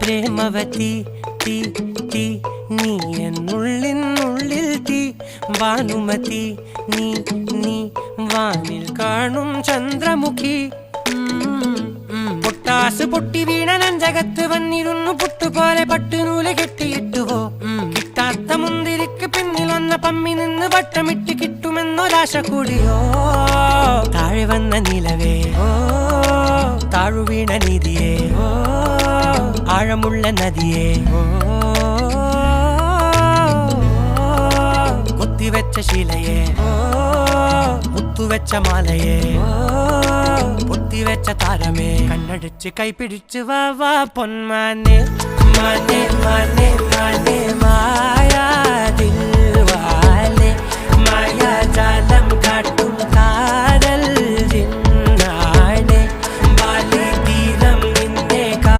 പ്രേമവതി തീ തീ നീ എന്നുള്ളിനുള്ളിൽ തീ ഭാനുമതി നീ നീ വാനിൽ കാണും ചന്ദ്രമുഖി പൊട്ടാസ് പൊട്ടി വീണ നെഞ്ചകത്ത് വന്നിരുന്നു പുട്ടുപോലെ പട്ടുനൂല് കെട്ടിയിട്ടുവോ കിട്ടാത്ത മുന്തിരിക്ക് പിന്നിൽ വന്ന പമ്മി നിന്ന് വട്ടമിട്ട് കിട്ടുമെന്നൊരാശ കൂടിയോ താഴെ വന്ന നിലവേ താഴു വീണ നിധിയേ ആഴമുള്ള നദിയേ കൊത്തിവെച്ച ശിലയേ മുത്തുവെച്ച മാലയേ പൊത്തിവെച്ച താരമേ കണ്ണടിച്ച് കൈപിടിച്ച് വാ വാ പൊന്മാനെ മാനെ മാനെ മാനെ മായാ ദിൽവാലെ മായാജാലം കാട്ടി